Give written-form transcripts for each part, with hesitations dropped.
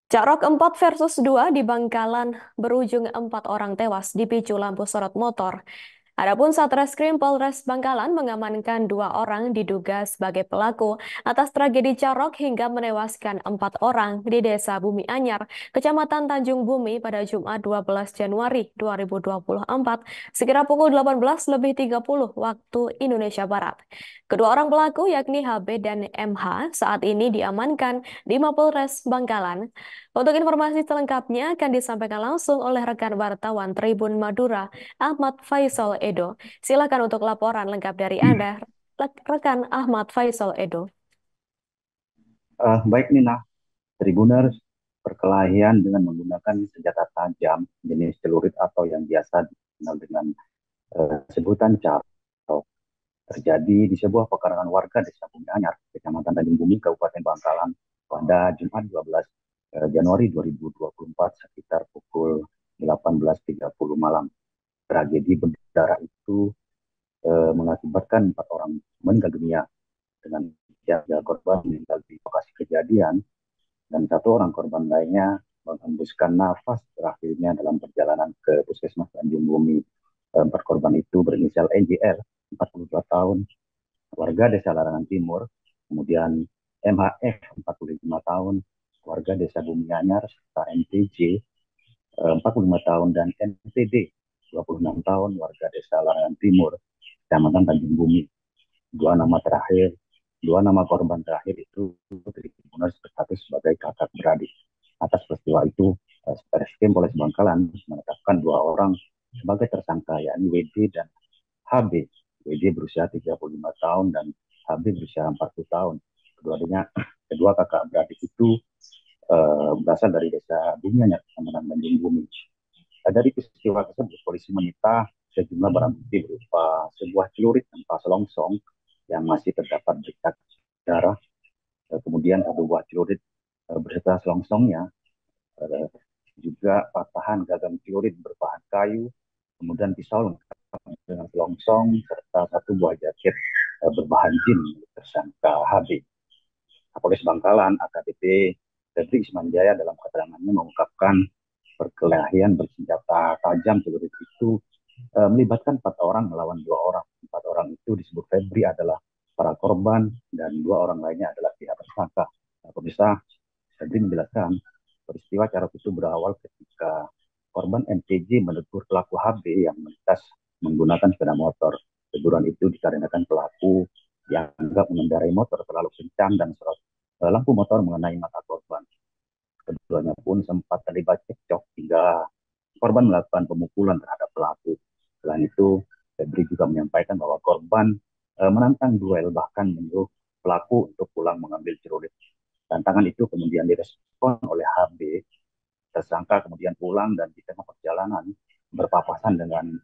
Carok 4 versus 2 di Bangkalan berujung 4 orang tewas dipicu lampu sorot motor. Adapun Satreskrim Polres Bangkalan mengamankan 2 orang diduga sebagai pelaku atas tragedi Carok hingga menewaskan 4 orang di Desa Bumi Anyar, Kecamatan Tanjung Bumi pada Jumat 12 Januari 2024, sekira pukul 18.30 waktu Indonesia Barat. Kedua orang pelaku yakni HB dan MH saat ini diamankan di Mapolres Bangkalan. Untuk informasi selengkapnya akan disampaikan langsung oleh rekan wartawan Tribun Madura, Ahmad Faisal Edo. Silakan untuk laporan lengkap dari Anda, rekan Ahmad Faisal Edo. Baik Nina, Tribuners, perkelahian dengan menggunakan senjata tajam jenis celurit atau yang biasa dikenal dengan sebutan carok terjadi di sebuah pekarangan warga Desa Bumi Anyar, Kecamatan Tanjung Bumi, Kabupaten Bangkalan pada Jumat 12 Januari 2024 sekitar pukul 18.30 malam. Tragedi berdarah itu mengakibatkan 4 orang meninggal dunia dengan 3 korban meninggal di lokasi kejadian dan 1 orang korban lainnya menghembuskan nafas terakhirnya dalam perjalanan ke Puskesmas Tanjung Bumi. 4 korban itu berinisial NJL, 42 tahun, warga Desa Larangan Timur, kemudian MHF, 45 tahun, warga Desa Bumi Anyar, serta MTJ, 45 tahun, dan NTD, 26 tahun, warga Desa Larangan Timur, Kecamatan Tanjung Bumi. Dua nama terakhir Dua nama korban terakhir itu Tribuners berstatus sebagai kakak beradik. Atas peristiwa itu, Satreskrim Polres Bangkalan menetapkan 2 orang sebagai tersangka, yakni WD dan HB. WD berusia 35 tahun dan HB berusia 40 tahun. Kedua kakak beradik itu berasal dari Desa Bumianya, Kecamatan Tanjung Bumi. Dari peristiwa tersebut, polisi menyita sejumlah barang bukti berupa sebuah celurit tanpa selongsong yang masih terdapat bercak darah, kemudian 1 buah celurit beserta selongsongnya, juga patahan gagang celurit berbahan kayu, kemudian pisau lengkap dengan selongsong, serta 1 buah jaket berbahan jin milik tersangka HB. Kapolres Bangkalan AKBP Febri Ismanjaya dalam keterangannya mengungkapkan perkelahian bersenjata tajam celurit itu melibatkan 4 orang melawan 2 orang. 4 orang itu disebut Febri adalah para korban dan 2 orang lainnya adalah pihak tersangka. Nah, pemirsa, Febri menjelaskan peristiwa carok itu berawal ketika korban MTJ menegur pelaku HB yang melintas menggunakan sepeda motor. Teguran itu dikarenakan pelaku yang anggap mengendarai motor terlalu kencang dan serot lampu motor mengenai mata korban. Keduanya pun sempat terlibat cekcok hingga korban melakukan pemukulan terhadap pelaku. Selain itu, Febri juga menyampaikan bahwa korban menantang duel, bahkan menyuruh pelaku untuk pulang mengambil celurit. Tantangan itu kemudian direspon oleh HB. Tersangka kemudian pulang dan di tengah perjalanan berpapasan dengan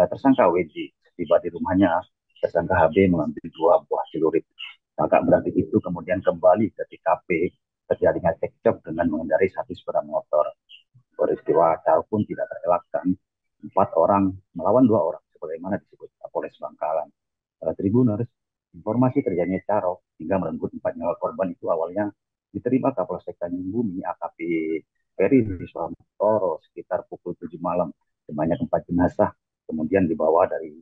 tersangka WD. Tiba di rumahnya, tersangka HB mengambil 2 buah celurit. Kakak beradik itu kemudian kembali ke TKP. Terjadinya cekcok dengan mengendarai 1 sepeda motor. Peristiwa carok pun tidak terelakkan. 4 orang melawan 2 orang, sebagaimana disebut Kapolres Bangkalan. Tribuners, informasi terjadinya carok hingga merenggut 4 nyawa korban itu awalnya diterima Kapolsek Tanjung Bumi AKP Ferry Wiswamtoro sekitar pukul 7 malam. Sebanyak 4 jenazah kemudian dibawa dari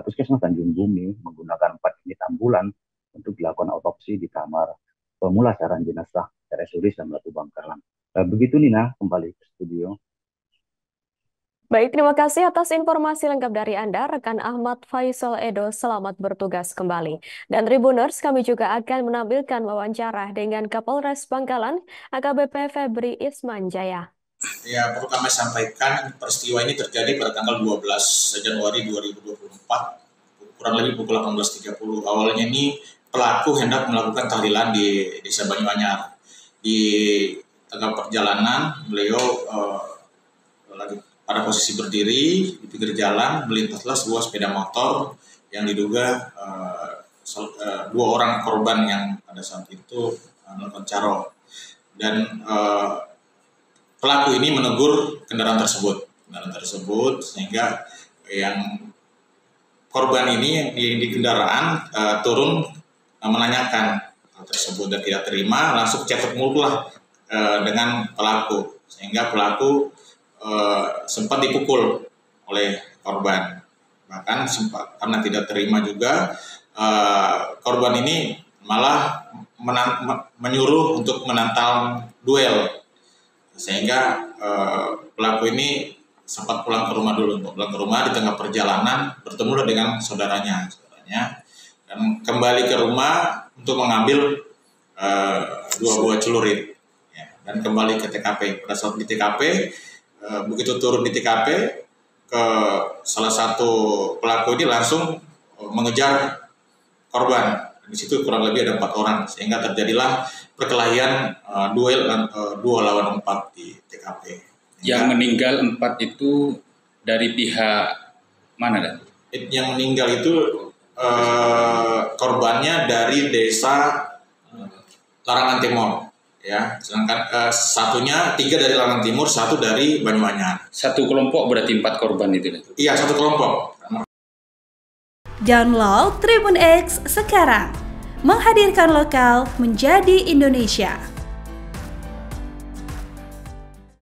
Puskesmas Tanjung Bumi menggunakan 4 unit ambulan untuk dilakukan autopsi di kamar pemulasaran jenazah RSUD Samratulangi Bangkalan. Begitu Nina, kembali ke studio. Baik, terima kasih atas informasi lengkap dari Anda, rekan Ahmad Faisal Edo. Selamat bertugas kembali. Dan Tribuners, kami juga akan menampilkan wawancara dengan Kapolres Bangkalan, AKBP Febri Ismanjaya. Ya, perlu kami sampaikan peristiwa ini terjadi pada tanggal 12 Januari 2024, kurang lebih pukul 18.30. Awalnya ini pelaku hendak melakukan tahlilan di Desa Banyuanyar. Di tengah perjalanan, beliau lagi pada posisi berdiri di pinggir jalan, melintaslah sebuah sepeda motor yang diduga 2 orang korban yang pada saat itu melakukan carok. Dan pelaku ini menegur kendaraan tersebut sehingga yang korban ini yang di kendaraan turun menanyakan hal tersebut dan tidak terima, langsung cekcok mulut lah dengan pelaku, sehingga pelaku sempat dipukul oleh korban. Bahkan sempat karena tidak terima juga, korban ini malah menyuruh untuk menantang duel, sehingga pelaku ini sempat pulang ke rumah dulu. Untuk pulang ke rumah, di tengah perjalanan bertemu dengan saudaranya, dan kembali ke rumah untuk mengambil 2 buah celurit, ya, dan kembali ke TKP. Pada saat di TKP, begitu turun di TKP, ke salah satu pelaku ini langsung mengejar korban. Di situ kurang lebih ada 4 orang, sehingga terjadilah perkelahian duel 2 lawan 4 di TKP. Yang meninggal 4 itu dari pihak mana, Dan? Yang meninggal itu korbannya dari desa Larangan Timur, ya. Sedangkan satunya 3 dari Larangan Timur, 1 dari Banyuanyar. Satu kelompok berarti 4 korban itu, Dan? Iya, satu kelompok. Download Tribun X sekarang, menghadirkan lokal menjadi Indonesia.